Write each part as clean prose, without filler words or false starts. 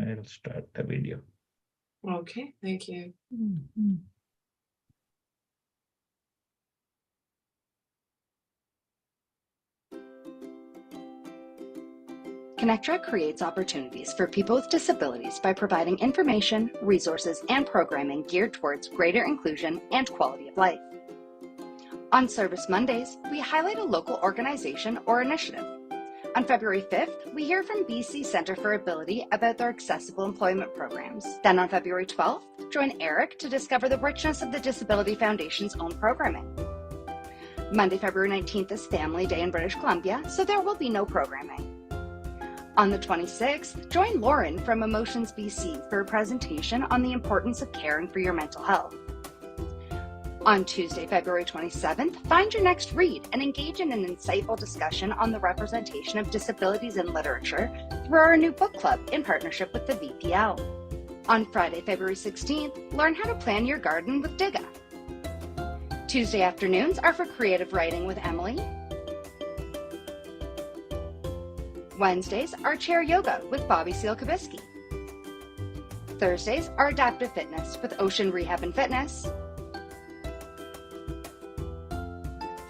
I'll start the video. Okay, thank you. Connectra creates opportunities for people with disabilities by providing information, resources, and programming geared towards greater inclusion and quality of life. On Service Mondays, we highlight a local organization or initiative. On February 5th, we hear from BC Centre for Ability about their accessible employment programs. Then on February 12th, join Eric to discover the richness of the Disability Foundation's own programming. Monday, February 19th is Family Day in British Columbia, so there will be no programming. On the 26th, join Lauren from Emotions BC for a presentation on the importance of caring for your mental health. On Tuesday, February 27th, find your next read and engage in an insightful discussion on the representation of disabilities in literature through our new book club in partnership with the VPL. On Friday, February 16th, learn how to plan your garden with Digga. Tuesday afternoons are for creative writing with Emily. Wednesdays are chair yoga with Bobbie Seale-Cobiskey. Thursdays are adaptive fitness with Ocean Rehab and Fitness.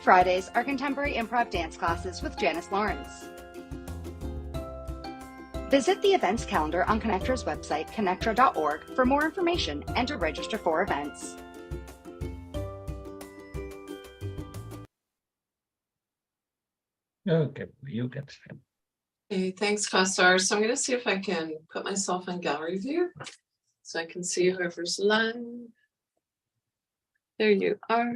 Fridays are contemporary improv dance classes with Janice Lawrence. Visit the events calendar on Connectra's website, connectra.org, for more information and to register for events. Okay, you can start. Okay, thanks, Kostar. So I'm going to see if I can put myself on gallery view so I can see whoever's live. There you are.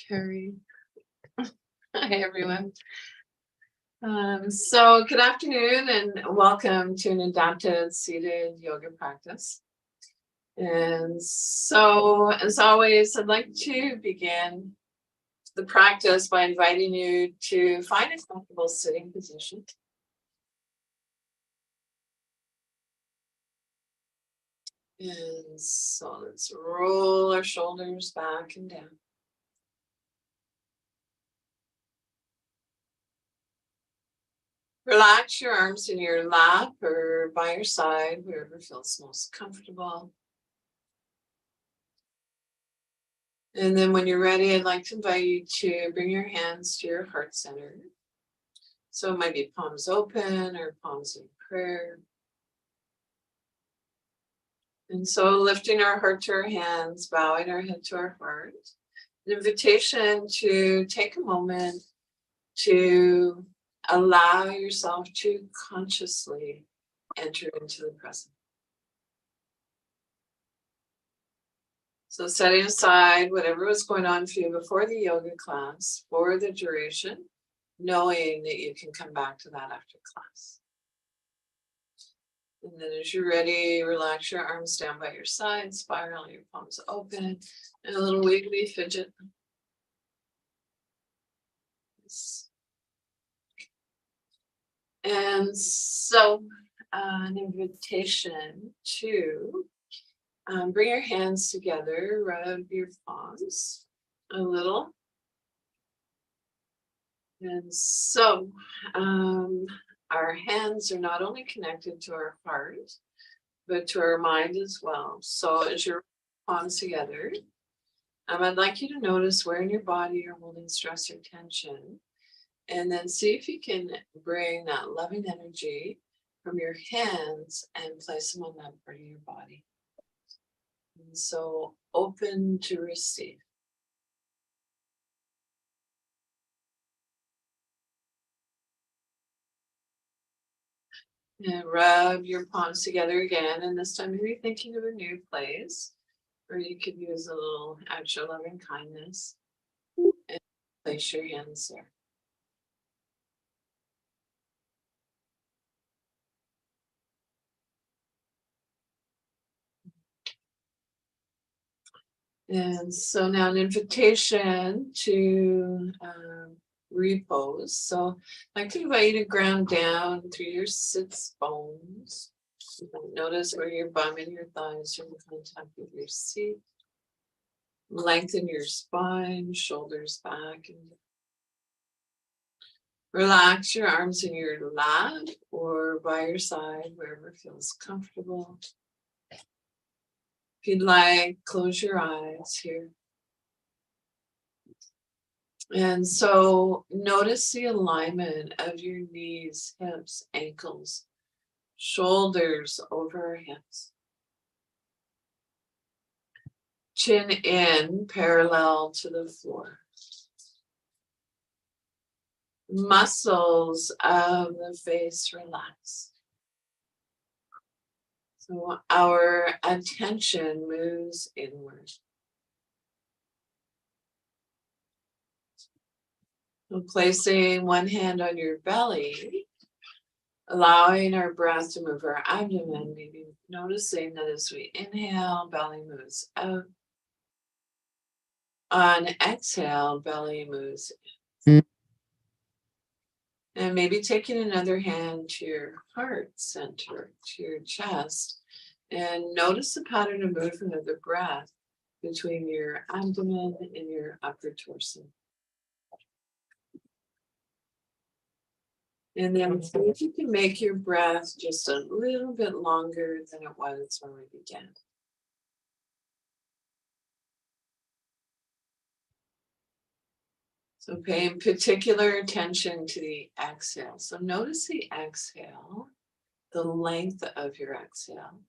Carrie. Hi, everyone. So good afternoon and welcome to an adapted seated yoga practice. And so, as always, I'd like to begin the practice by inviting you to find a comfortable sitting position. And so let's roll our shoulders back and down. Relax your arms in your lap or by your side, wherever feels most comfortable. And then when you're ready, I'd like to invite you to bring your hands to your heart center. So it might be palms open or palms in prayer. And so lifting our heart to our hands, bowing our head to our heart. An invitation to take a moment to allow yourself to consciously enter into the present. So setting aside whatever was going on for you before the yoga class for the duration, knowing that you can come back to that after class. And then as you're ready, relax your arms down by your side, spiral your palms open, and a little wiggly fidget. And so an invitation to bring your hands together, rub your palms a little. And so our hands are not only connected to our heart, but to our mind as well. So as your palms together, I'd like you to notice where in your body you're holding stress or tension. And then see if you can bring that loving energy from your hands and place them on that part of your body. And so open to receive. And rub your palms together again. And this time maybe thinking of a new place, or you could use a little extra loving kindness and place your hands there. And so now an invitation to repose. So I could invite you to ground down through your sits bones. Notice where your bum and your thighs are in contact with your seat. Lengthen your spine, shoulders back. And Relax your arms in your lap or by your side, wherever feels comfortable. If you'd like, close your eyes here. And so notice the alignment of your knees, hips, ankles, shoulders over hips. Chin in, parallel to the floor. Muscles of the face relax. So our attention moves inward. So placing one hand on your belly, allowing our breath to move our abdomen, maybe noticing that as we inhale, belly moves out. On exhale, belly moves in. And maybe taking another hand to your heart center, to your chest, and notice the pattern of movement of the breath between your abdomen and your upper torso. And then see if you can make your breath just a little bit longer than it was when we began. So paying particular attention to the exhale. So notice the exhale, the length of your exhale.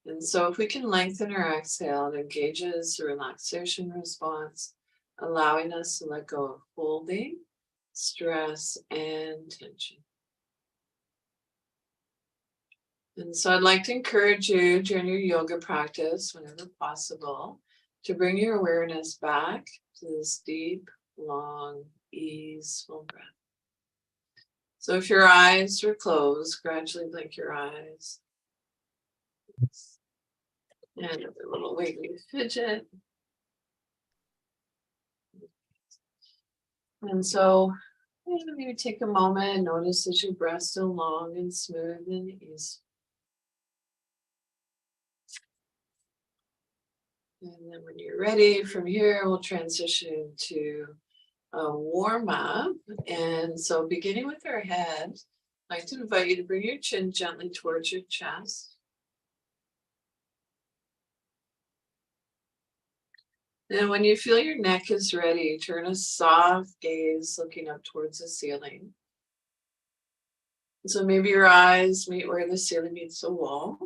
And so if we can lengthen our exhale, it engages the relaxation response, allowing us to let go of holding, stress, and tension. And so I'd like to encourage you during your yoga practice, whenever possible, to bring your awareness back to this deep, long, easeful breath. So if your eyes are closed, gradually blink your eyes. And a little wiggly fidget. And so maybe take a moment and notice that your breath is still long and smooth and easy. And then when you're ready, from here, we'll transition to a warm up. And so beginning with our head, I'd like to invite you to bring your chin gently towards your chest. And when you feel your neck is ready, turn a soft gaze looking up towards the ceiling. So maybe your eyes meet where the ceiling meets the wall.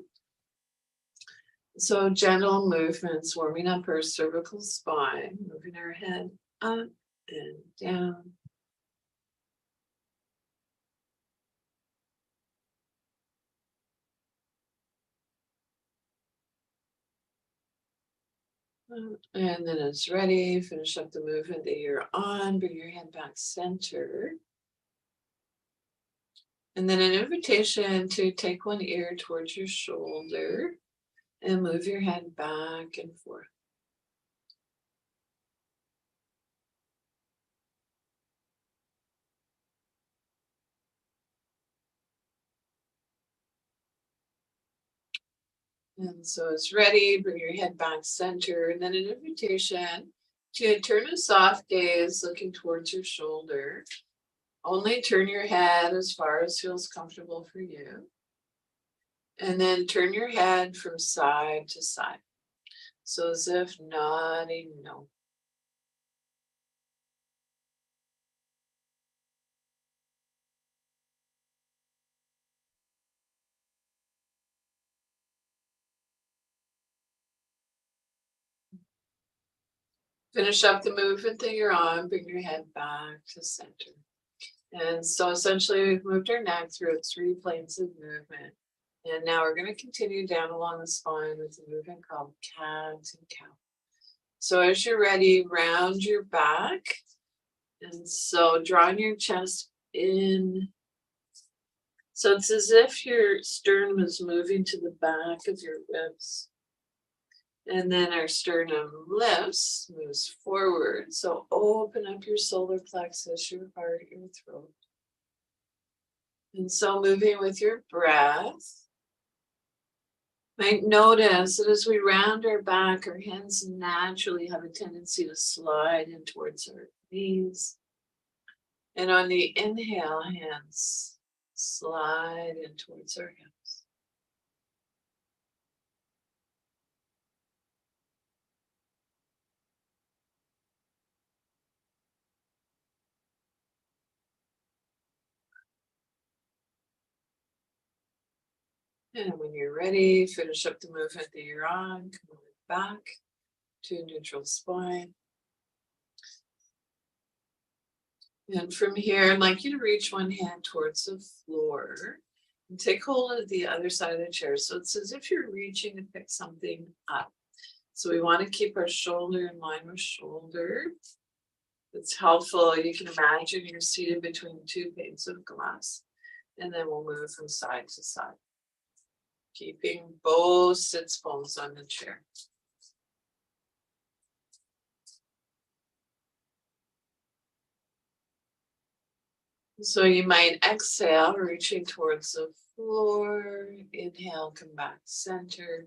So gentle movements, warming up our cervical spine, moving our head up and down. And then it's ready, finish up the movement that you're on, bring your head back center. And then an invitation to take one ear towards your shoulder and move your head back and forth. And so it's ready, bring your head back center, and then an invitation to turn a soft gaze looking towards your shoulder. Only turn your head as far as feels comfortable for you. And then turn your head from side to side. So as if nodding no. Finish up the movement that you're on, bring your head back to center. And so essentially we've moved our neck through 3 planes of movement. And now we're going to continue down along the spine with a movement called cat and cow. So as you're ready, round your back. And so drawing your chest in. So it's as if your sternum is moving to the back of your ribs. And then our sternum lifts, moves forward. So open up your solar plexus, your heart, your throat. And so moving with your breath. Might notice that as we round our back, our hands naturally have a tendency to slide in towards our knees. And on the inhale, hands slide in towards our hips. And when you're ready, finish up the movement that you're on. Come on back to neutral spine. And from here, I'd like you to reach one hand towards the floor and take hold of the other side of the chair. So it's as if you're reaching to pick something up. So we want to keep our shoulder in line with shoulder. It's helpful. You can imagine you're seated between two panes of glass, and then we'll move from side to side, keeping both sits bones on the chair. So you might exhale, reaching towards the floor. Inhale, come back center.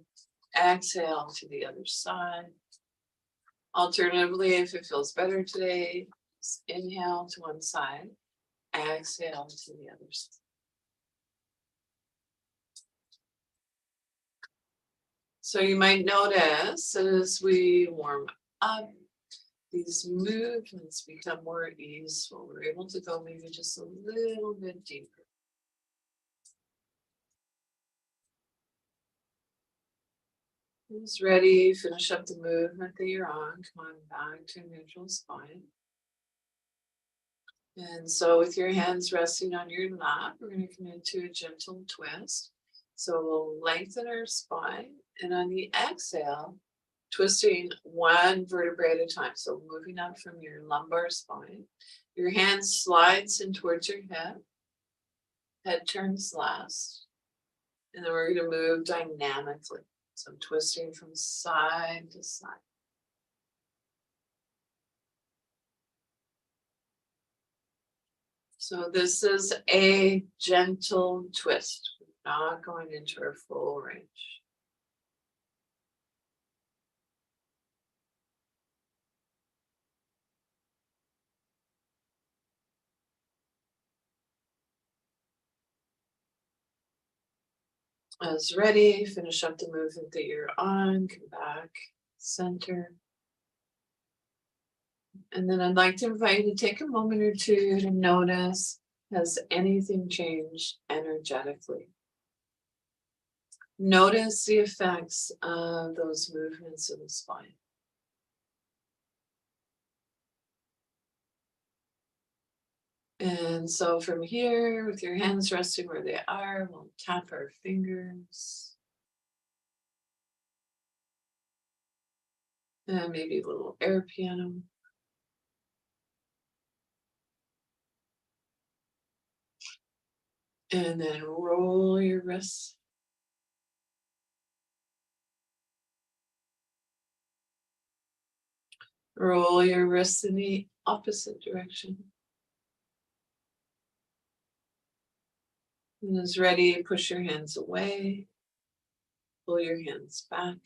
Exhale to the other side. Alternatively, if it feels better today, just inhale to one side. Exhale to the other side. So you might notice as we warm up, these movements become more easeful. We're able to go maybe just a little bit deeper. Who's ready? Finish up the movement that you're on. Come on back to neutral spine. And so with your hands resting on your lap, we're going to come into a gentle twist. So we'll lengthen our spine. And on the exhale, twisting one vertebrae at a time. So moving up from your lumbar spine. Your hand slides in towards your head. Head turns last. And then we're going to move dynamically. So twisting from side to side. So this is a gentle twist. We're not going into our full range. As ready, finish up the movement that you're on, come back, center. And then I'd like to invite you to take a moment or two to notice, has anything changed energetically? Notice the effects of those movements in the spine. And so from here, with your hands resting where they are, we'll tap our fingers. And maybe a little air piano. And then roll your wrists. Roll your wrists in the opposite direction. And as ready, push your hands away. Pull your hands back.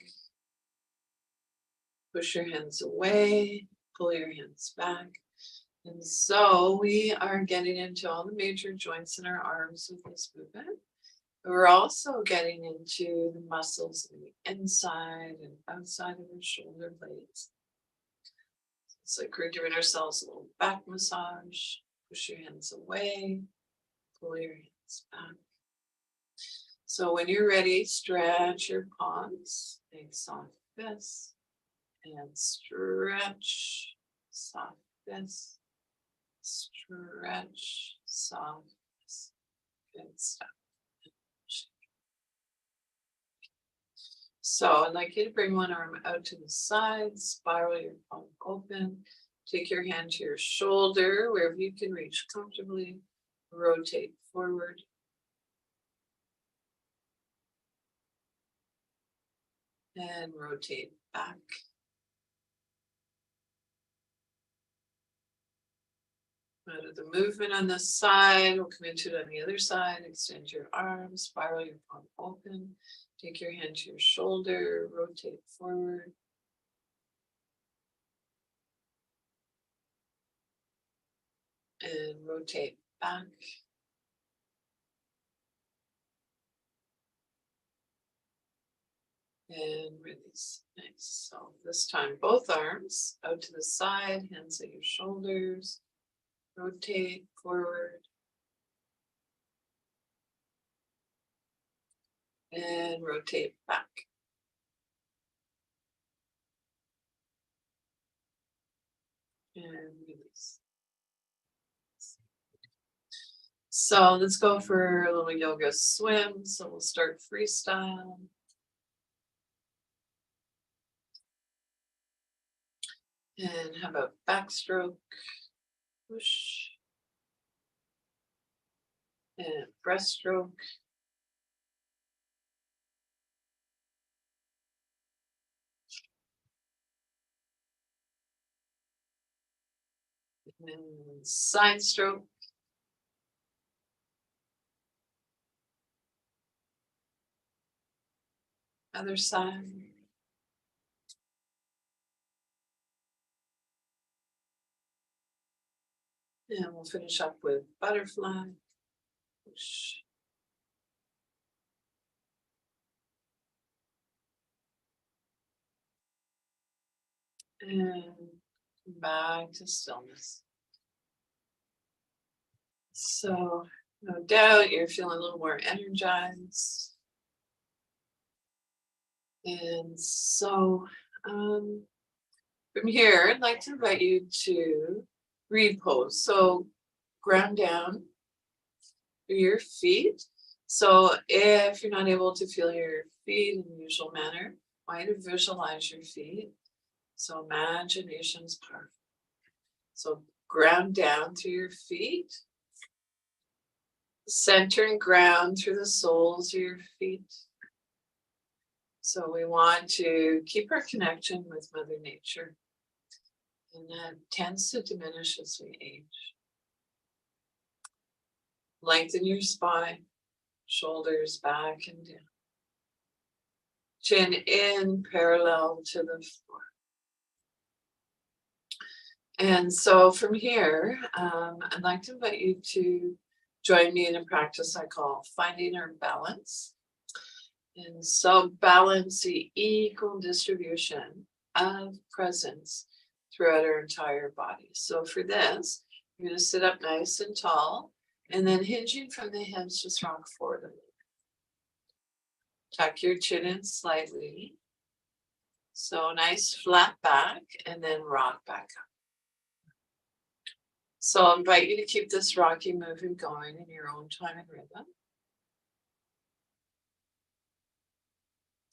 Push your hands away. Pull your hands back. And so we are getting into all the major joints in our arms with this movement. We're also getting into the muscles on the inside and outside of our shoulder blades. It's like we're giving ourselves a little back massage. Push your hands away. Pull your hands back. So when you're ready, stretch your palms. Make soft fists. And stretch, soft fists. Stretch, soft fists. Good stuff. So I'd like you to bring one arm out to the side, spiral your palm open, take your hand to your shoulder, wherever you can reach comfortably, rotate forward. And rotate back. Out of the movement on this side, we'll come into it on the other side, extend your arms, spiral your palm open, take your hand to your shoulder, rotate forward. And rotate back. And release. Nice. So this time, both arms out to the side, hands at your shoulders. Rotate forward. And rotate back. And release. So let's go for a little yoga swim. So we'll start freestyle. And how about backstroke, push, and breaststroke. And side stroke. Other side. And we'll finish up with butterfly. Push. And back to stillness. So no doubt you're feeling a little more energized. And so from here, I'd like to invite you to reed pose. So ground down through your feet. So if you're not able to feel your feet in the usual manner, I want you to visualize your feet. So imagination's powerful. So ground down through your feet. Center and ground through the soles of your feet. So we want to keep our connection with Mother Nature. And that tends to diminish as we age. Lengthen your spine, shoulders back and down. Chin in parallel to the floor. And so from here, I'd like to invite you to join me in a practice I call finding our balance. And so balance the equal distribution of presence throughout our entire body. So for this, you're going to sit up nice and tall, and then hinging from the hips, just rock forward a little. Tuck your chin in slightly. So nice flat back, and then rock back up. So I invite you to keep this rocking movement going in your own time and rhythm.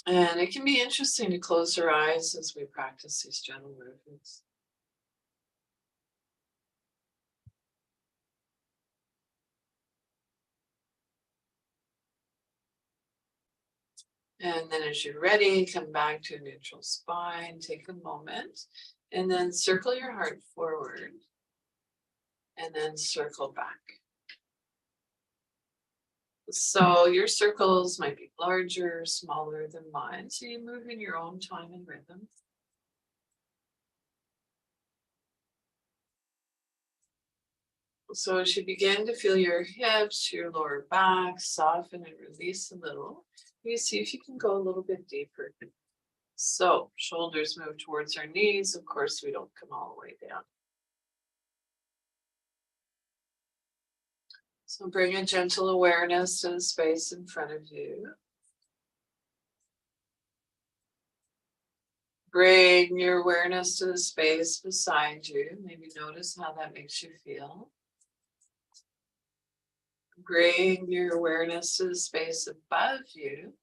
And it can be interesting to close your eyes as we practice these gentle movements. And then as you're ready, come back to a neutral spine, take a moment, and then circle your heart forward, and then circle back. So your circles might be larger, smaller than mine, so you move in your own time and rhythm. So as you begin to feel your hips, your lower back, soften and release a little, you see if you can go a little bit deeper. So shoulders move towards our knees. Of course, we don't come all the way down. So bring a gentle awareness to the space in front of you. Bring your awareness to the space beside you. Maybe notice how that makes you feel. Bring your awareness to the space above you.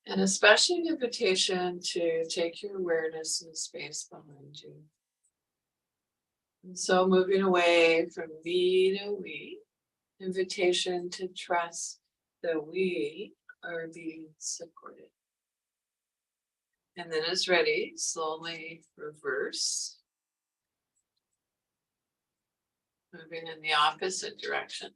And especially an invitation to take your awareness to the space behind you. And so moving away from me to we, invitation to trust that we are being supported. And then as ready, slowly reverse. Moving in the opposite direction.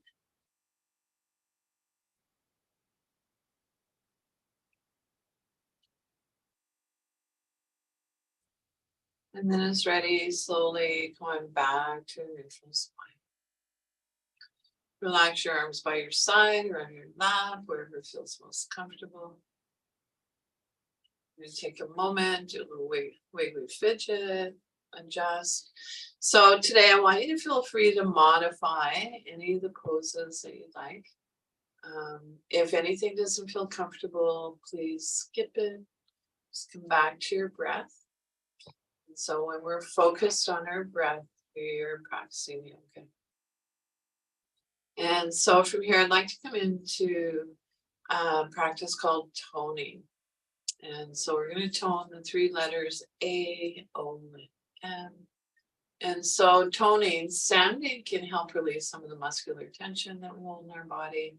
And then as ready, slowly going back to a neutral spine. Relax your arms by your side or on your lap, wherever feels most comfortable. I'm going to take a moment, do a little wiggly fidget, adjust. So today I want you to feel free to modify any of the poses that you like. If anything doesn't feel comfortable, please skip it. Just come back to your breath. And so when we're focused on our breath, we're practicing yoga. And so from here, I'd like to come into a practice called toning. And so we're going to tone the three letters A, O, and M. And so toning, sounding can help release some of the muscular tension that we hold in our body.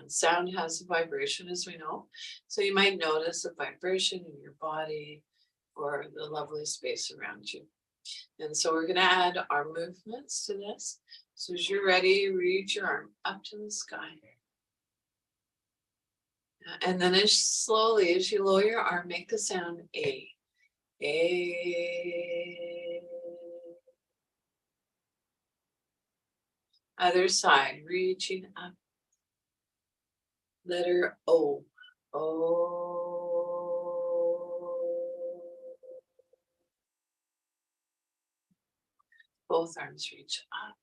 Sound has a vibration, as we know. So you might notice a vibration in your body or the lovely space around you. And so we're going to add our movements to this. So as you're ready, reach your arm up to the sky. And then as slowly as you lower your arm, make the sound A. A. Other side, reaching up. Letter O. O. Both arms reach up.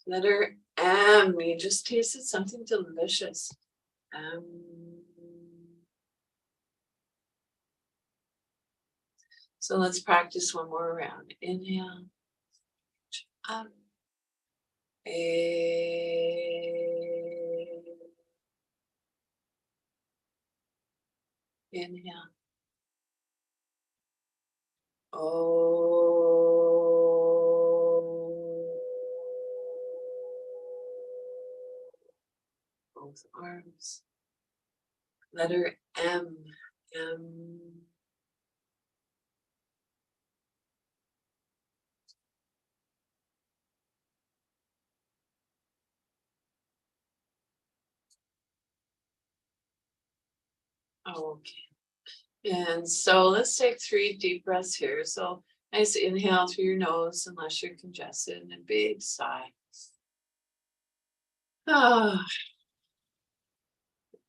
Letter M. You just tasted something delicious. So let's practice one more round. Inhale. Reach up. A. Inhale. O. Both arms. Letter M. M. Okay. And so let's take 3 deep breaths here. So nice inhale through your nose unless you're congested, and a big sigh. Ah.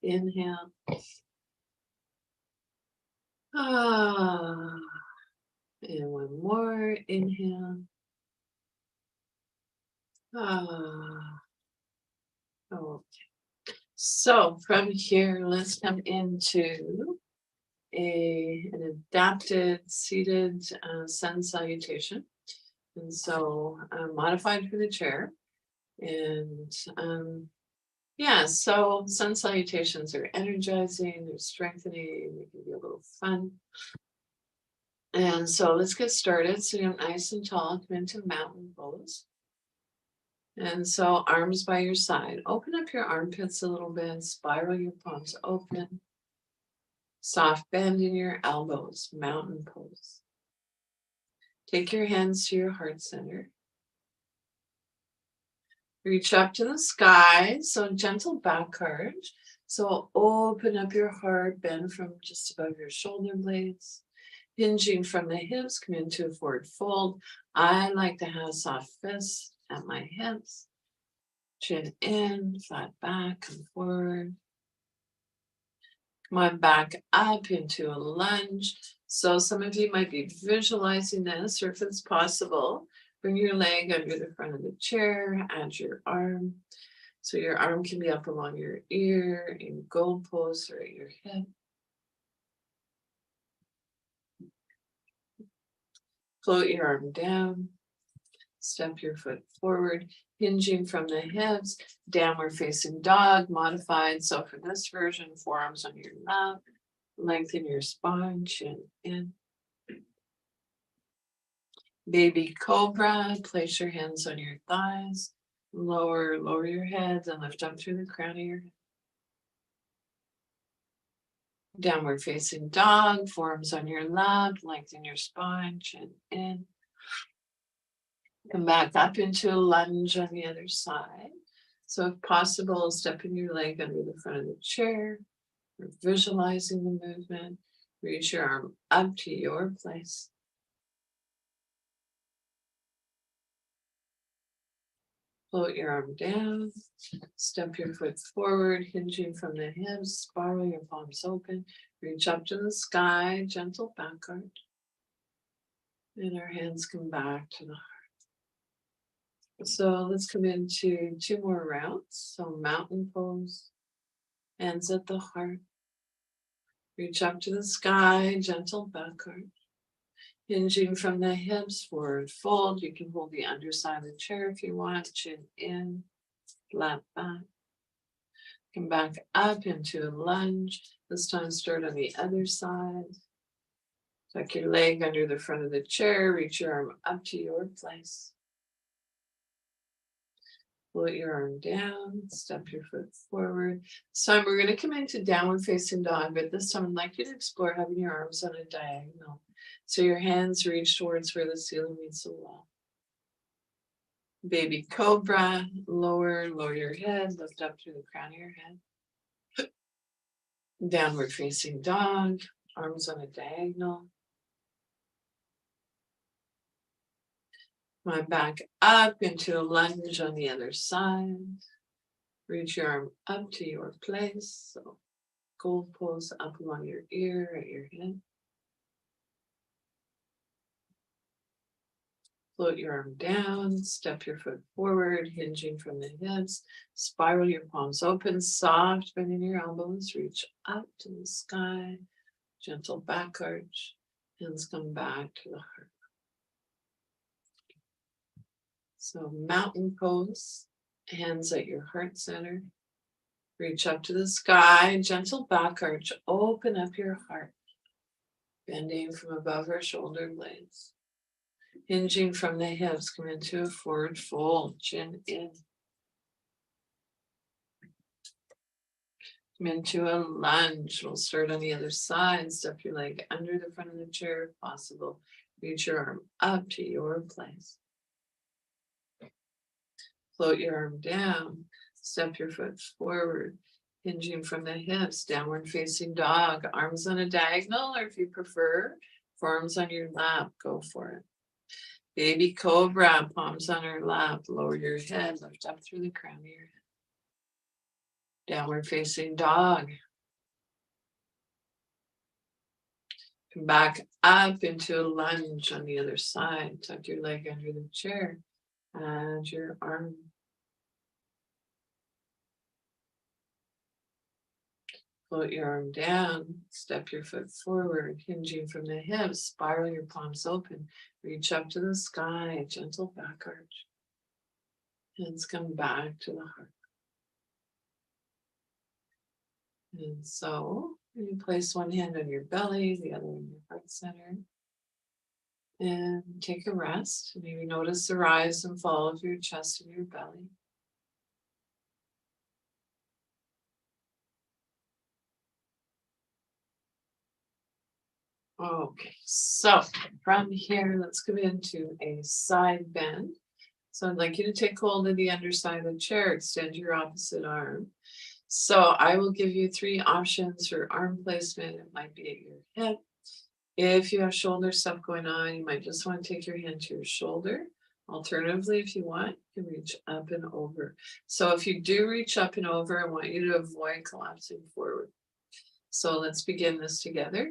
Inhale. Ah. And one more. Inhale. Ah. Okay. So from here, let's come into an adapted seated sun salutation. And so modified for the chair. And so sun salutations are energizing, they're strengthening, they can be a little fun. And so let's get started. Sitting up nice and tall, come into mountain pose. And so arms by your side. Open up your armpits a little bit, spiral your palms open. Soft bend in your elbows, mountain pose. Take your hands to your heart center. Reach up to the sky, so gentle back arch. So open up your heart, bend from just above your shoulder blades. Hinging from the hips, come into a forward fold. I like to have soft fists at my hips. Chin in, flat back, come forward. Come on back up into a lunge. So some of you might be visualizing this, or if it's possible, bring your leg under the front of the chair, add your arm. So your arm can be up along your ear, in gold pose, or at your hip. Float your arm down. Step your foot forward, hinging from the hips, downward facing dog, modified. So for this version, forearms on your lap, lengthen your spine, chin in. Baby cobra, place your hands on your thighs, lower your head and lift up through the crown of your head. Downward facing dog, forearms on your lap, lengthen your spine, chin in. Come back up into a lunge on the other side. So if possible, stepping your leg under the front of the chair, or visualizing the movement. Reach your arm up to your place. Float your arm down. Step your foot forward, hinging from the hips. Spiral your palms open. Reach up to the sky, gentle back arch. And our hands come back to the heart. So let's come into 2 more rounds. So mountain pose, hands at the heart. Reach up to the sky, gentle back arch. Hinging from the hips, forward fold. You can hold the underside of the chair if you want. Chin in, flat back. Come back up into a lunge. This time start on the other side. Tuck your leg under the front of the chair. Reach your arm up to your place. Float your arm down. Step your foot forward. This time we're going to come into downward facing dog, but this time I'd like you to explore having your arms on a diagonal. So your hands reach towards where the ceiling meets the wall. Baby cobra, lower your head, lift up through the crown of your head. Downward facing dog, arms on a diagonal. My back up into a lunge on the other side. Reach your arm up to your place. So gold pose up along your ear at your head. Float your arm down, step your foot forward, hinging from the hips. Spiral your palms open, soft, bending your elbows. Reach up to the sky, gentle back arch. Hands come back to the heart. So mountain pose, hands at your heart center. Reach up to the sky, gentle back arch. Open up your heart, bending from above our shoulder blades. Hinging from the hips, come into a forward fold, chin in. Come into a lunge. We'll start on the other side. Step your leg under the front of the chair if possible. Reach your arm up to your place. Float your arm down. Step your foot forward. Hinging from the hips, downward facing dog. Arms on a diagonal, or if you prefer, forearms on your lap, go for it. Baby cobra, palms on her lap, lower your head, lift up through the crown of your head. Downward facing dog. Come back up into a lunge on the other side. Tuck your leg under the chair and your arm. Float your arm down, step your foot forward, hinging from the hips, spiral your palms open, reach up to the sky, gentle back arch. Hands come back to the heart. And so you place one hand on your belly, the other on your heart center. And take a rest. Maybe notice the rise and fall of your chest and your belly. Okay, so from here, let's come into a side bend. So I'd like you to take hold of the underside of the chair, extend your opposite arm. So I will give you 3 options for arm placement. It might be at your hip. If you have shoulder stuff going on, you might just want to take your hand to your shoulder. Alternatively, if you want, you can reach up and over. So if you do reach up and over, I want you to avoid collapsing forward. So let's begin this together.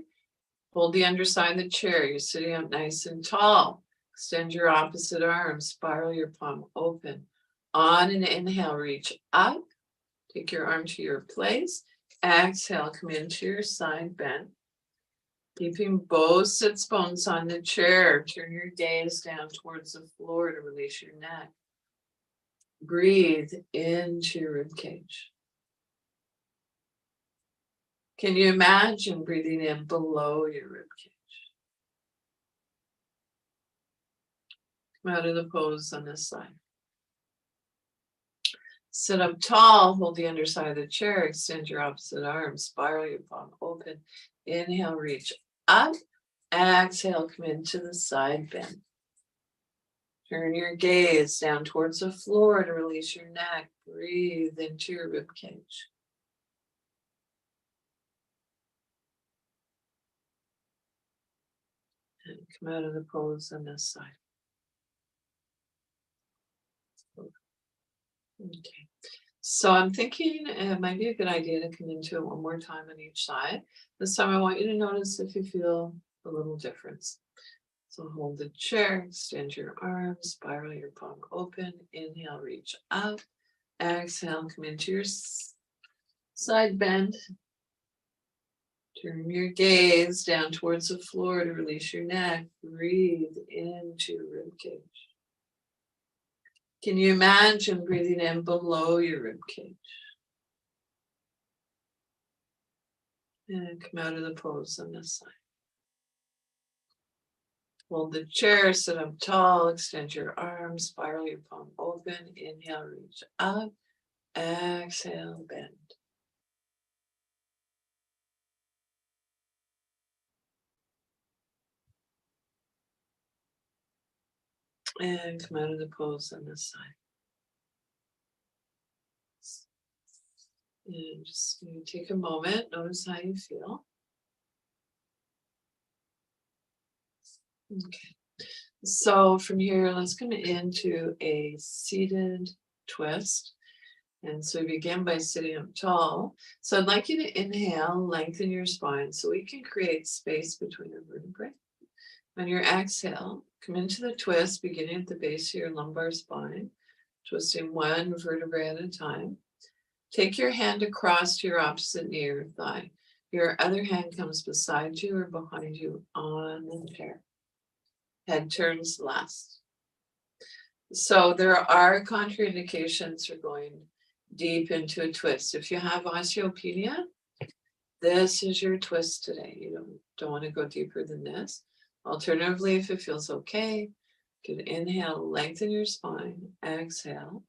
Hold the underside of the chair. You're sitting up nice and tall. Extend your opposite arm. Spiral your palm open. On an inhale, reach up. Take your arm to your place. Exhale, come into your side bend. Keeping both sits bones on the chair. Turn your gaze down towards the floor to release your neck. Breathe into your rib cage. Can you imagine breathing in below your rib cage? Come out of the pose on this side. Sit up tall, hold the underside of the chair, extend your opposite arm, spiral your palm open. Inhale, reach up. Exhale, come into the side bend. Turn your gaze down towards the floor to release your neck. Breathe into your rib cage. come out of the pose on this side. Okay. So I'm thinking it might be a good idea to come into it one more time on each side. This time I want you to notice if you feel a little difference. So hold the chair, extend your arms, spiral your palm open, inhale, reach up, exhale, come into your side bend. Turn your gaze down towards the floor to release your neck. Breathe into your rib cage. Can you imagine breathing in below your rib cage? And come out of the pose on this side. Hold the chair, sit up tall, extend your arms, spiral your palm open. Inhale, reach up. Exhale, bend. And come out of the pose on this side. And just take a moment, notice how you feel. Okay. So from here, let's come into a seated twist. And so we begin by sitting up tall. So I'd like you to inhale, lengthen your spine so we can create space between our vertebrae. On your exhale, come into the twist, beginning at the base of your lumbar spine, twisting one vertebrae at a time. Take your hand across to your opposite knee or thigh. Your other hand comes beside you or behind you on the chair. Head turns last. So there are contraindications for going deep into a twist. If you have osteopenia, this is your twist today. You don't want to go deeper than this. Alternatively, if it feels okay, you can inhale, lengthen your spine, exhale,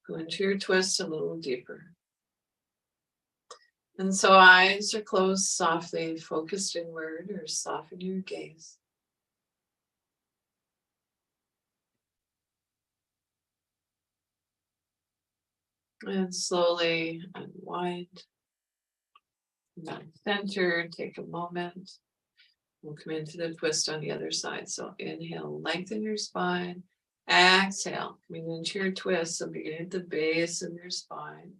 go into your twist a little deeper. And so eyes are closed softly, focused inward, or soften your gaze. And slowly unwind. Back center, take a moment. We'll come into the twist on the other side. So inhale, lengthen your spine. Exhale, coming into your twist. So beginning at the base of your spine.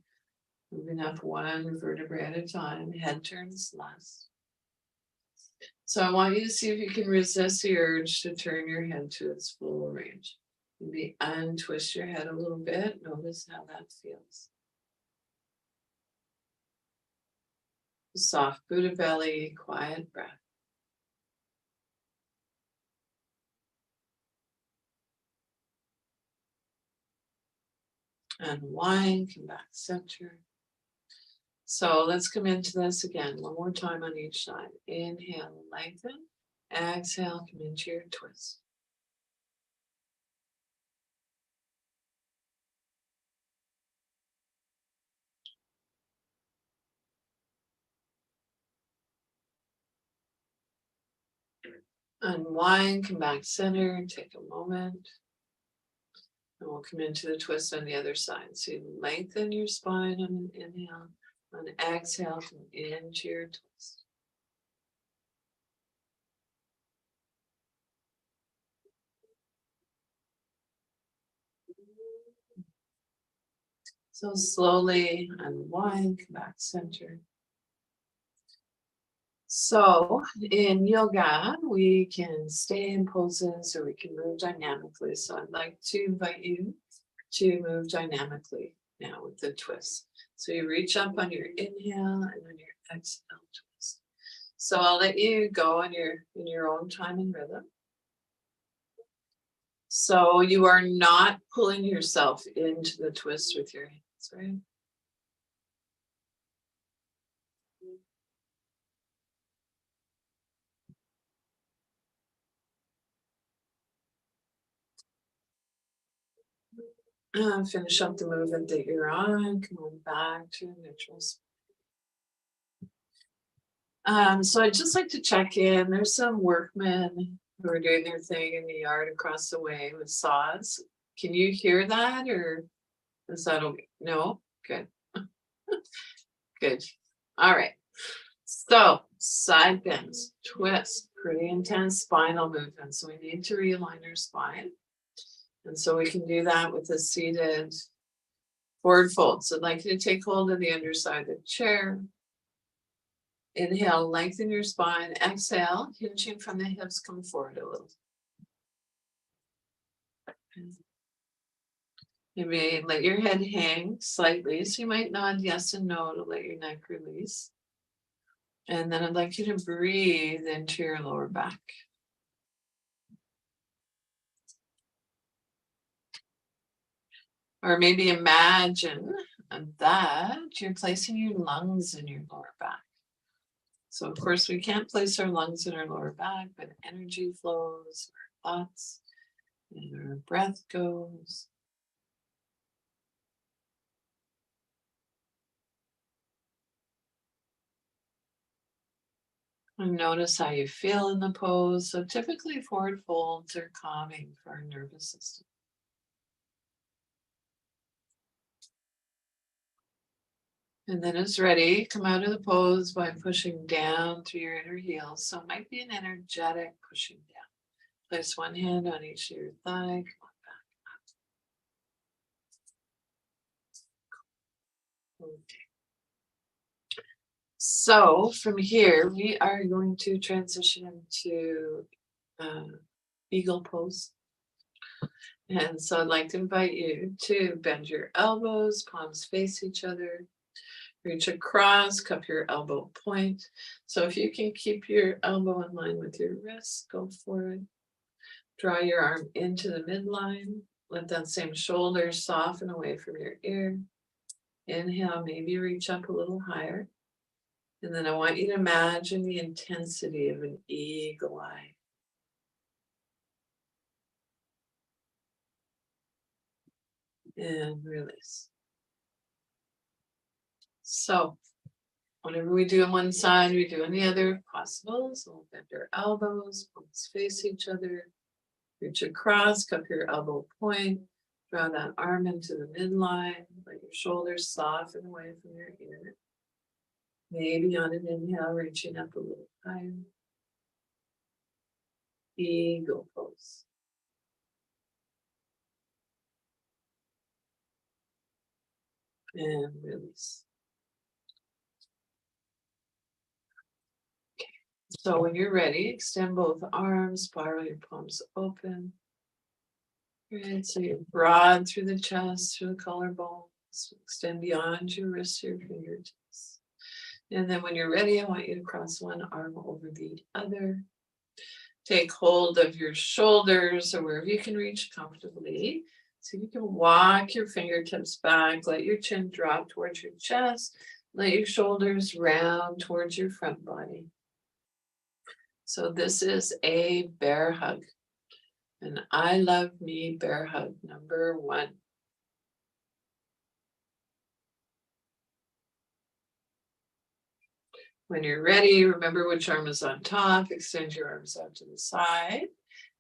Moving up one vertebrae at a time. Head turns last. So I want you to see if you can resist the urge to turn your head to its full range. Maybe untwist your head a little bit. Notice how that feels. Soft Buddha belly, quiet breath. Unwind, come back center. So let's come into this again. One more time on each side. Inhale, lengthen. Exhale, come into your twist. Unwind, come back center, take a moment. And we'll come into the twist on the other side. So you lengthen your spine on an inhale. On exhale, come into your twist. So slowly unwind, come back center. So in yoga, we can stay in poses or we can move dynamically. So I'd like to invite you to move dynamically now with the twist. So you reach up on your inhale and on your exhale twist. So I'll let you go in your own time and rhythm. So you are not pulling yourself into the twist with your hands, right? Finish up the movement that you're on. Come on back to neutral. So I'd just like to check in. There's some workmen who are doing their thing in the yard across the way with saws. Can you hear that, or is that okay? No? Good. Good. All right. So side bends, twists, pretty intense spinal movement. So we need to realign our spine. And so we can do that with a seated forward fold. So I'd like you to take hold of the underside of the chair. Inhale, lengthen your spine. Exhale, hinging from the hips, come forward a little. You may let your head hang slightly. So you might nod yes and no to let your neck release. And then I'd like you to breathe into your lower back. Or maybe imagine that you're placing your lungs in your lower back. So of course we can't place our lungs in our lower back, but energy flows, our thoughts, and our breath goes. And notice how you feel in the pose. So typically forward folds are calming for our nervous system. And then as ready, come out of the pose by pushing down through your inner heels. So it might be an energetic pushing down. Place one hand on each of your thigh. Come on back. Okay. So from here, we are going to transition into eagle pose. And so I'd like to invite you to bend your elbows, palms face each other. Reach across, cup your elbow point. So if you can keep your elbow in line with your wrist, go for it. Draw your arm into the midline. Let that same shoulder soften away from your ear. Inhale, maybe reach up a little higher. And then I want you to imagine the intensity of an eagle eye. And release. So whatever we do on one side, we do on the other if possible. So we'll bend our elbows, palms face each other. Reach across, cup your elbow point. Draw that arm into the midline. Let your shoulders soften away from your ear. Maybe on an inhale, reaching up a little higher. Eagle pose. And release. Okay. So when you're ready, extend both arms, spiral your palms open. Right, so you're broad through the chest, through the collarbones. Extend beyond your wrists, your fingertips. And then when you're ready, I want you to cross one arm over the other. Take hold of your shoulders or wherever you can reach comfortably. So you can walk your fingertips back, let your chin drop towards your chest, let your shoulders round towards your front body. So this is a bear hug. And I love me bear hug number 1. When you're ready, remember which arm is on top, extend your arms out to the side.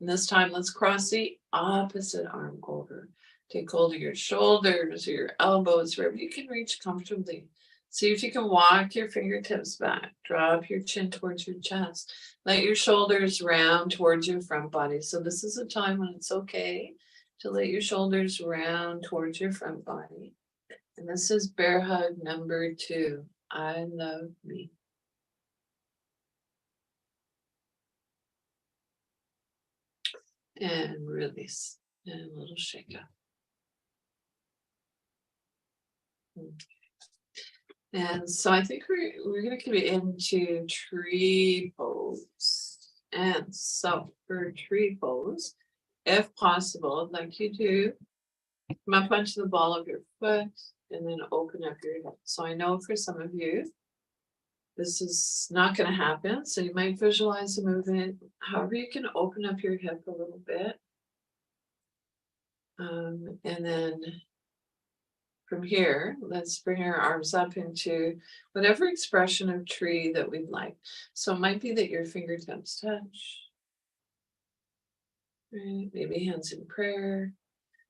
And this time, let's cross the opposite arm over. Take hold of your shoulders or your elbows, wherever you can reach comfortably. See if you can walk your fingertips back. Drop your chin towards your chest. Let your shoulders round towards your front body. So this is a time when it's okay to let your shoulders round towards your front body. And this is bear hug number 2. I love me. And release. And a little shake up. Okay. And so I think we're going to come into tree pose. And so for tree pose, if possible, I'd like you to come up onto the ball of your foot and then open up your hip. So I know for some of you, this is not going to happen. So you might visualize the movement. However, you can open up your hip a little bit. And then from here, let's bring our arms up into whatever expression of tree that we'd like. So it might be that your fingertips touch. Right? Maybe hands in prayer.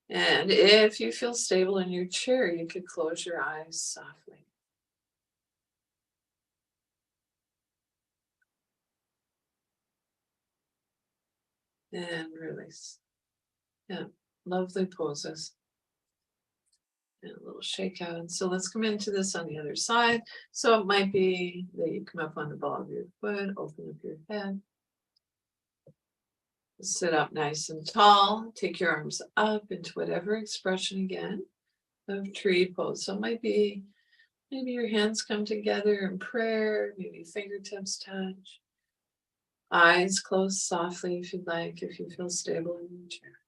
And if you feel stable in your chair, you could close your eyes softly. and release. Yeah, lovely poses. And a little shake out. So let's come into this on the other side. So it might be that you come up on the ball of your foot, open up your head. Sit up nice and tall. Take your arms up into whatever expression again of tree pose. So it might be maybe your hands come together in prayer, maybe fingertips touch. Eyes closed softly if you'd like, if you feel stable in your chair.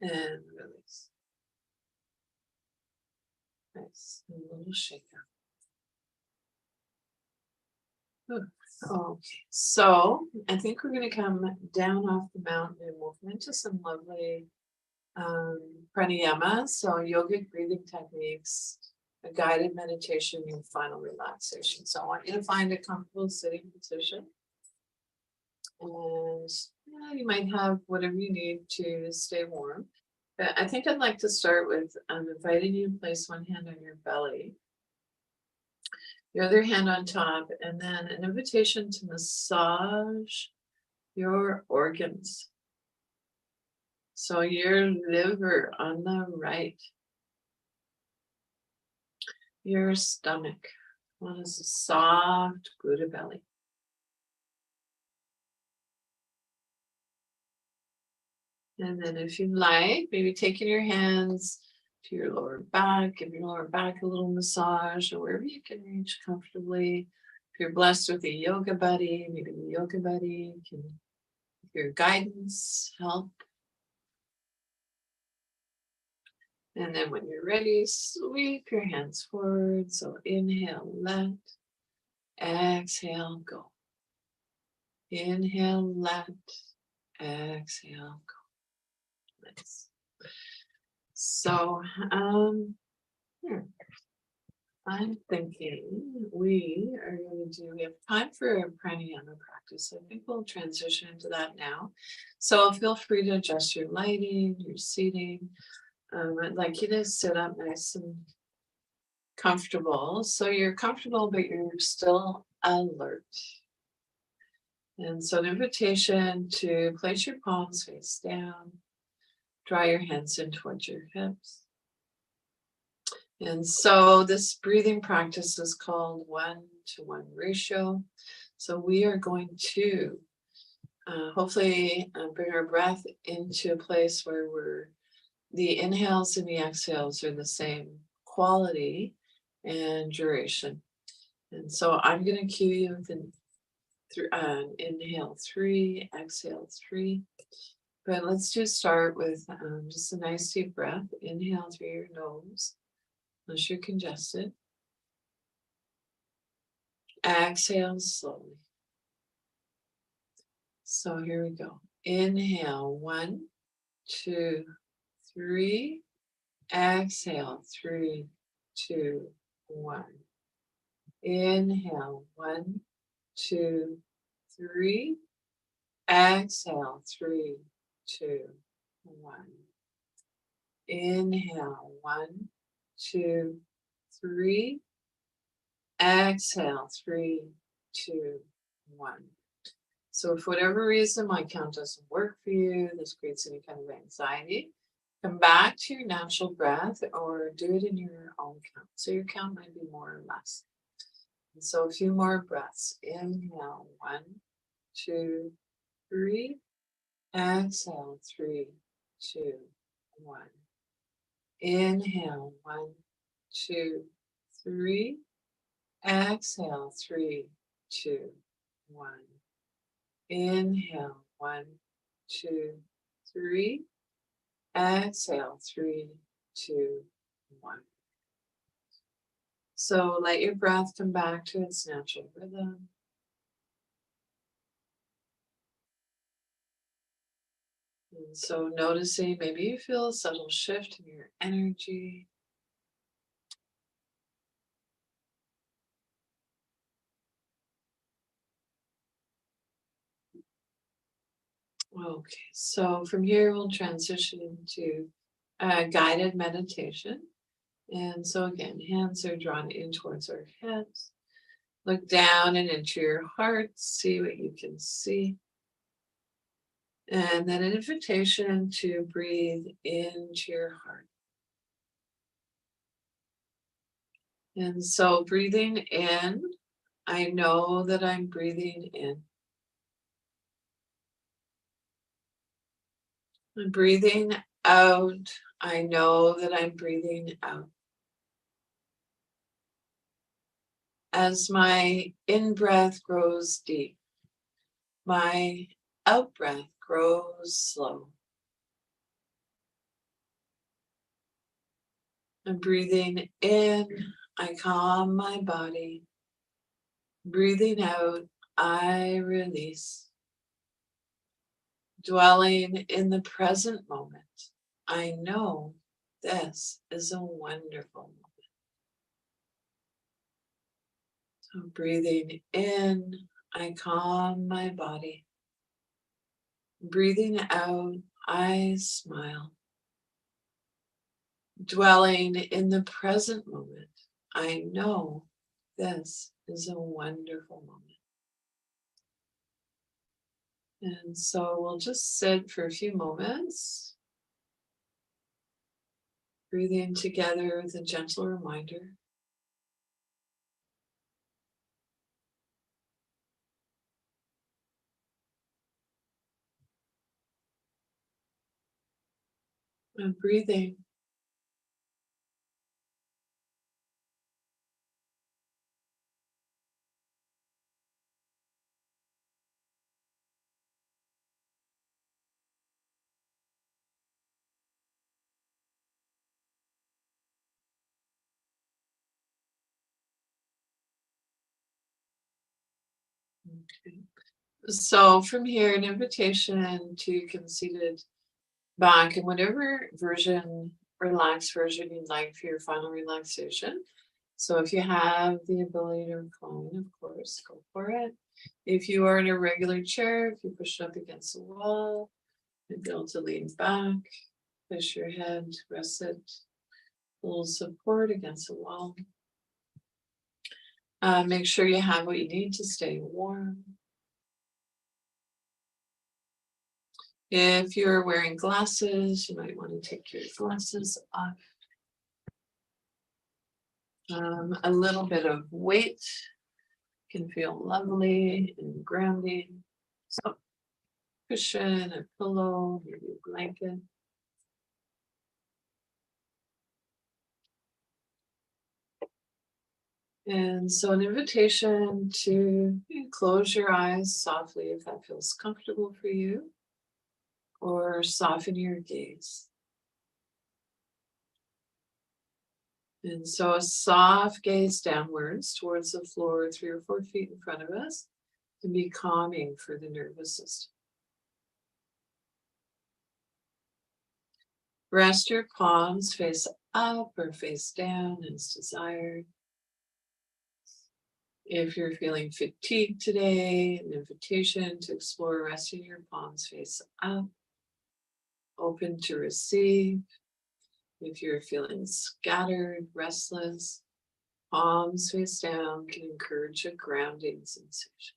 And release. Nice. A little shake out. Okay, so I think we're going to come down off the mountain and we'll come into some lovely pranayama, so yogic breathing techniques, a guided meditation, and final relaxation. So I want you to find a comfortable sitting position. And you might have whatever you need to stay warm. But I think I'd like to start with inviting you to place one hand on your belly, your other hand on top, and then an invitation to massage your organs. So your liver on the right, your stomach, one is a soft Buddha belly. And then if you like, maybe taking your hands to your lower back, give your lower back a little massage or wherever you can reach comfortably. If you're blessed with a yoga buddy, maybe the yoga buddy can give your guidance, help. And then when you're ready, sweep your hands forward. So inhale, let, exhale, go. Inhale, let, exhale, go. Nice. So I'm thinking we have time for a pranayama practice. I think we'll transition into that now. So feel free to adjust your lighting, your seating. I'd like you to sit up nice and comfortable. So you're comfortable, but you're still alert. And so an invitation to place your palms face down, draw your hands in towards your hips. And so this breathing practice is called 1-to-1 ratio. So we are going to hopefully bring our breath into a place where the inhales and the exhales are the same quality and duration. And so I'm going to cue you with inhale 3, exhale 3. But let's just start with just a nice deep breath. Inhale through your nose, unless you're congested. Exhale slowly. So here we go. Inhale, 1, 2, 3. Exhale, 3, 2, 1. Inhale, 1, 2, 3. Exhale, 3, 2, 1. Inhale, 1, 2, 3. Exhale, 3, 2, 1. So if for whatever reason my count doesn't work for you, this creates any kind of anxiety, come back to your natural breath or do it in your own count. So your count might be more or less. And so a few more breaths. Inhale, 1, 2, 3. Exhale, 3, 2, 1. Inhale, 1, 2, 3. Exhale, 3, 2, 1. Inhale, 1, 2, 3. Exhale, 3, 2, 1. So let your breath come back to its natural rhythm. And so noticing, maybe you feel a subtle shift in your energy. Okay, so from here we'll transition into a guided meditation. And so again, hands are drawn in towards our heads. Look down and into your heart, see what you can see. And then an invitation to breathe into your heart. And so breathing in, I know that I'm breathing in. And breathing out, I know that I'm breathing out. As my in-breath grows deep, my out-breath grows slow. I'm breathing in, I calm my body. Breathing out, I release. Dwelling in the present moment, I know this is a wonderful moment. So breathing in, I calm my body. Breathing out, I smile. Dwelling in the present moment, I know this is a wonderful moment. And so we'll just sit for a few moments, breathing together with a gentle reminder. And breathing. Okay. So from here, an invitation to you can seated back in whatever version, relaxed version you'd like for your final relaxation. So if you have the ability to recline, of course, go for it. If you are in a regular chair, if you push it up against the wall, you'll be able to lean back, push your head, rest it, a little support against the wall. Make sure you have what you need to stay warm. If you're wearing glasses, you might want to take your glasses off. A little bit of weight can feel lovely and grounding. So, cushion, a pillow, maybe a blanket. And so an invitation to close your eyes softly if that feels comfortable for you, or soften your gaze. And so a soft gaze downwards towards the floor 3 or 4 feet in front of us can be calming for the nervous system. Rest your palms face up or face down as desired. If you're feeling fatigued today, an invitation to explore resting your palms face up, open to receive. If you're feeling scattered, restless, palms face down can encourage a grounding sensation.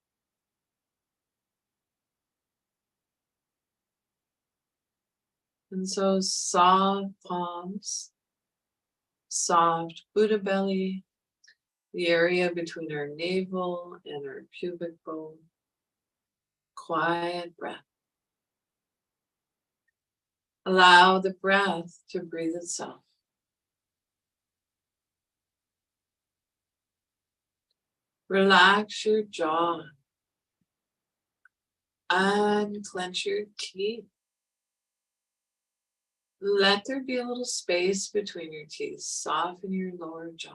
And so soft palms, soft Buddha belly, the area between our navel and our pubic bone. Quiet breath. Allow the breath to breathe itself. Relax your jaw. Unclench your teeth. Let there be a little space between your teeth. Soften your lower jaw.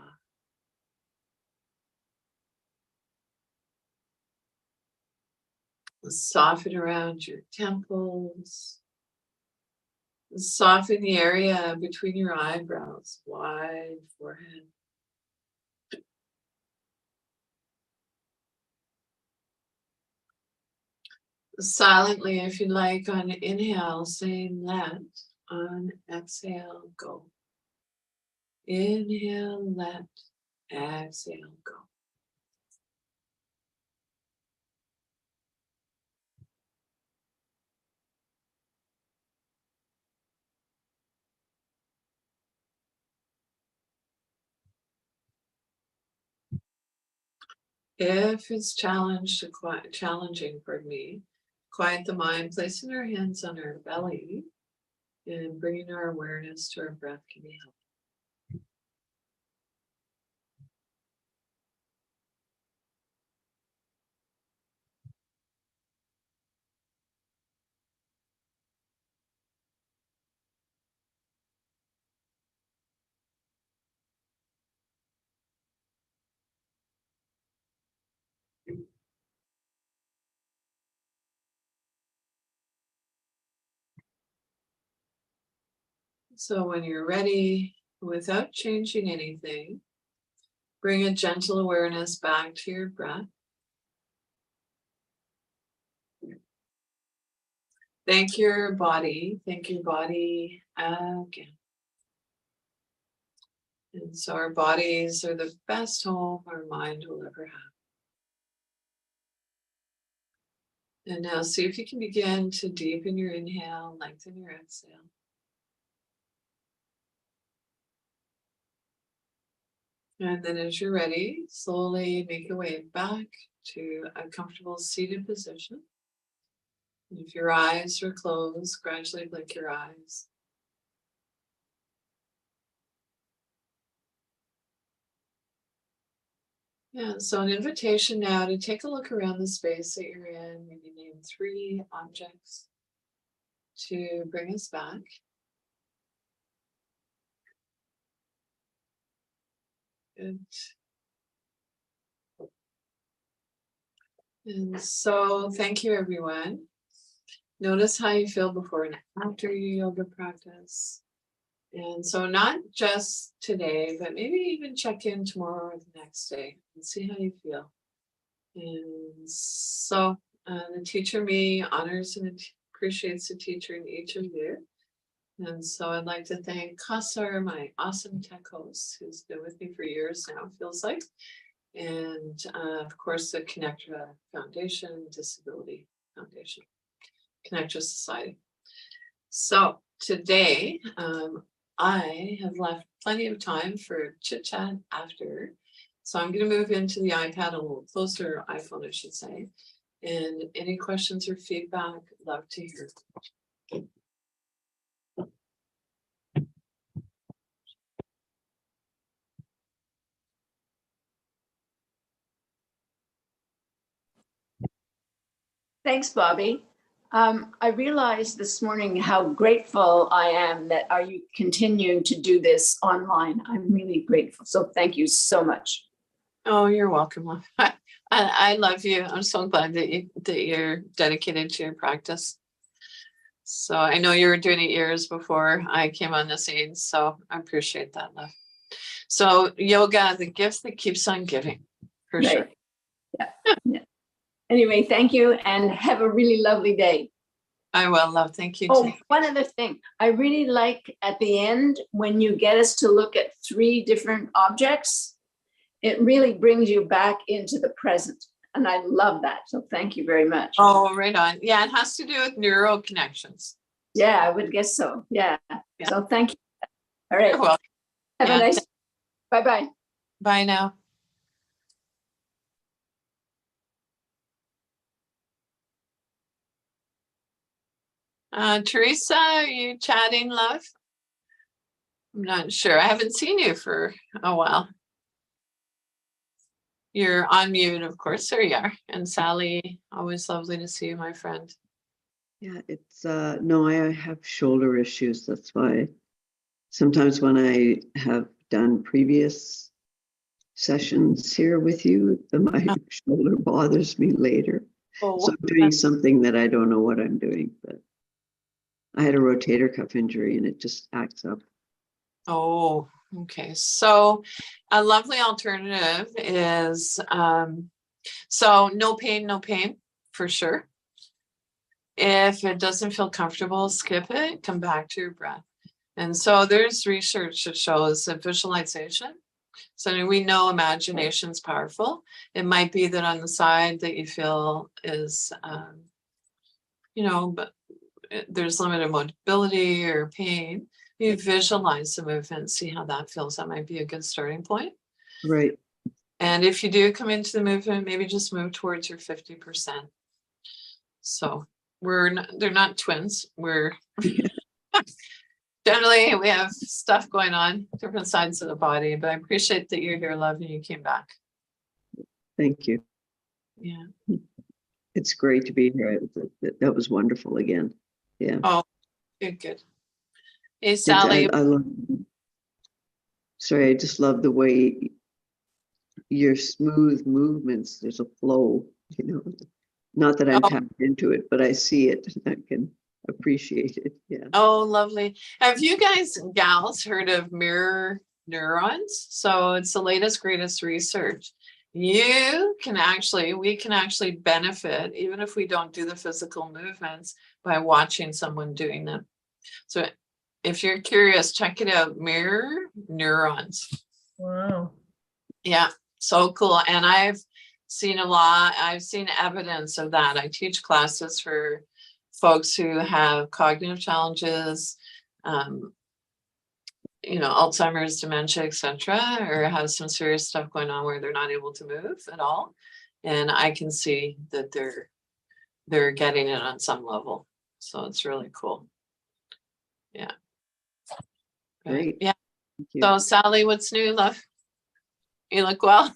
Soften around your temples. Soften the area between your eyebrows. Wide forehead. Silently, if you like, on inhale, say let. On exhale, go. Inhale, let. Exhale, go. If it's challenging, pardon me, quiet the mind, placing our hands on our belly and bringing our awareness to our breath can be helpful. So when you're ready, without changing anything, bring a gentle awareness back to your breath. Thank your body. Thank your body again. And so our bodies are the best home our mind will ever have. And now see if you can begin to deepen your inhale, lengthen your exhale. And then as you're ready, slowly make your way back to a comfortable seated position. And if your eyes are closed, gradually blink your eyes. Yeah, so an invitation now to take a look around the space that you're in, maybe name 3 objects to bring us back. Good. And so thank you, everyone. Notice how you feel before and after your yoga practice. And so not just today, but maybe even check in tomorrow or the next day and see how you feel. And so the teacher me honors and appreciates the teacher in each of you. And so I'd like to thank Kassar, my awesome tech host, who's been with me for years now, feels like. And of course, the Connectra Foundation, Disability Foundation, Connectra Society. So today, I have left plenty of time for chit chat after. So I'm going to move into the iPad a little closer, iPhone, I should say. And any questions or feedback, love to hear. Thanks, Bobbie. I realized this morning how grateful I am that are you continuing to do this online. I'm really grateful. So thank you so much. Oh, you're welcome. I love you. I'm so glad that you're dedicated to your practice. So I know you were doing it years before I came on the scene. So I appreciate that, love. So yoga, the gift that keeps on giving, for Right. sure. Yeah. Yeah. Anyway, thank you and have a really lovely day. I will, love. Thank you. Oh, too. one other thing. I really like at the end when you get us to look at 3 different objects, it really brings you back into the present. And I love that. So thank you very much. Oh, right on. Yeah, it has to do with neural connections. Yeah, I would guess so. Yeah. So thank you. All right. You're welcome. Have a nice bye-bye. Bye now. Teresa, are you chatting, love? I'm not sure. I haven't seen you for a while. You're on mute, of course. There you are. And Sally, always lovely to see you, my friend. Yeah, it's no, I have shoulder issues. That's why sometimes when I have done previous sessions here with you, my shoulder bothers me later. Oh, So I'm doing something that I don't know what I'm doing, but I had a rotator cuff injury and it just acts up. Oh, okay. So a lovely alternative is, so no pain, for sure. If it doesn't feel comfortable, skip it, come back to your breath. And so there's research that shows that visualization. So we know imagination is powerful. It might be that on the side that you feel is, but there's limited mobility or pain. You visualize the movement, see how that feels. That might be a good starting point. Right. And if you do come into the movement, maybe just move towards your 50%. So they're not twins. We're generally, we have stuff going on, different sides of the body, but I appreciate that you're here, love, and you came back. Thank you. Yeah. It's great to be here. That was wonderful again. Yeah. Oh, good. Hey, Sally. I love, sorry, I just love the way your smooth movements, there's a flow, not that I'm tapped into it, but I see it. I can appreciate it. Yeah. Oh, lovely. Have you guys, gals, heard of mirror neurons? So it's the latest, greatest research. We can actually benefit, even if we don't do the physical movements, by watching someone doing them. So if you're curious, check it out, mirror neurons. Wow. Yeah, so cool. And I've seen evidence of that. I teach classes for folks who have cognitive challenges, Alzheimer's, dementia, etc., or have some serious stuff going on where they're not able to move at all. And I can see that they're getting it on some level. So it's really cool. Yeah. Great. Yeah. Thank you. So Sally, what's new, love? You look well.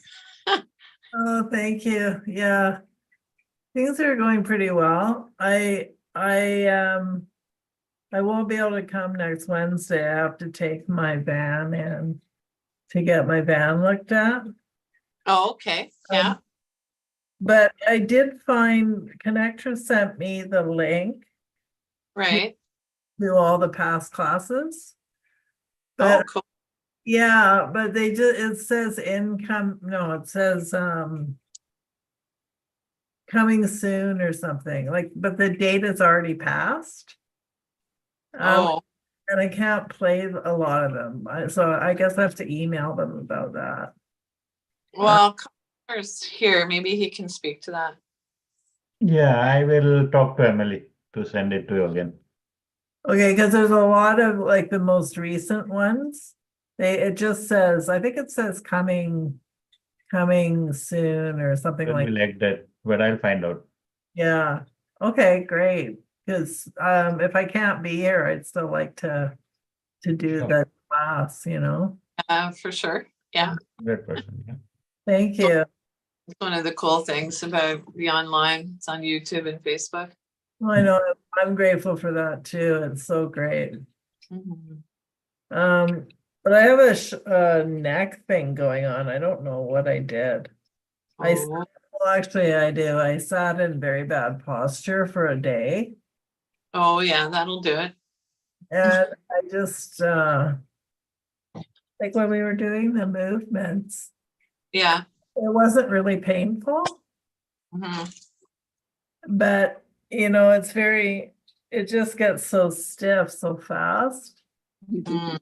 Oh, thank you. Yeah. Things are going pretty well. I won't be able to come next Wednesday. I have to take my van in to get my van looked at. Oh, okay. Yeah. But I did find Connectra sent me the link Right. to all the past classes. Oh, But cool. yeah, but it says it says coming soon or something, but the date is already passed. Oh, And I can't play a lot of them. So I guess I have to email them about that. well, Connor's here. Maybe he can speak to that. Yeah, I will talk to Emily to send it to you again. Okay, because there's a lot of the most recent ones. It just says, I think it says coming soon or something Will like be like that, but I'll find out. Yeah. Okay, great. Because if I can't be here, I'd still like to do Sure. the class, For sure. Yeah. 100%. Yeah. Thank you. It's one of the cool things about the online. It's on YouTube and Facebook. I know I'm grateful for that too. It's so great. Mhm. But I have a neck thing going on. I don't know what I did. Oh, Well, actually, I do. I sat in very bad posture for a day, oh, yeah, that'll do it. and I just like when we were doing the movements, Yeah. it wasn't really painful, Mhm. but it just gets so stiff so fast. Mm.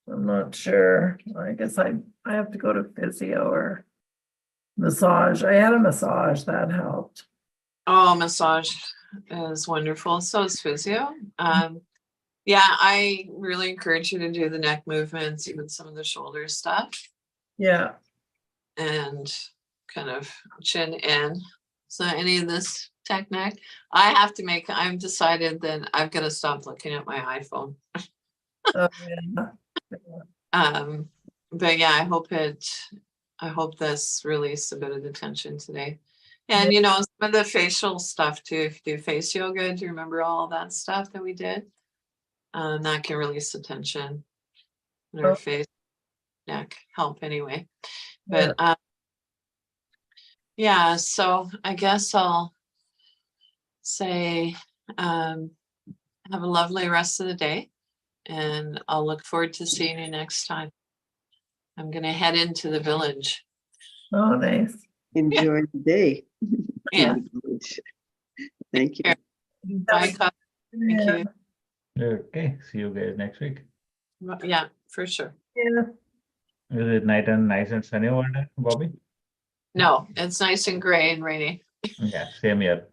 I'm not sure. I guess I have to go to physio or massage. I had a massage that helped. Oh, massage is wonderful. So is physio. Yeah, I really encourage you to do the neck movements, even some of the shoulder stuff, Yeah. and kind of chin in. So any of this technique, I've decided that I've got to stop looking at my iPhone. Oh, yeah. But yeah, I hope this released a bit of the tension today. And some of the facial stuff too, if you do face yoga, do you remember all that stuff that we did? That can release the tension in our face, neck, help anyway. But yeah, so I guess I'll say have a lovely rest of the day, and I'll look forward to seeing you next time. I'm going to head into the village. Oh, nice. Enjoy the day. Yeah. Thank you. Bye. Thank you. Okay, see you guys next week. Yeah, for sure. Yeah. Is it nice and sunny over there, Bobby? No, it's nice and gray and rainy. Yeah, same here.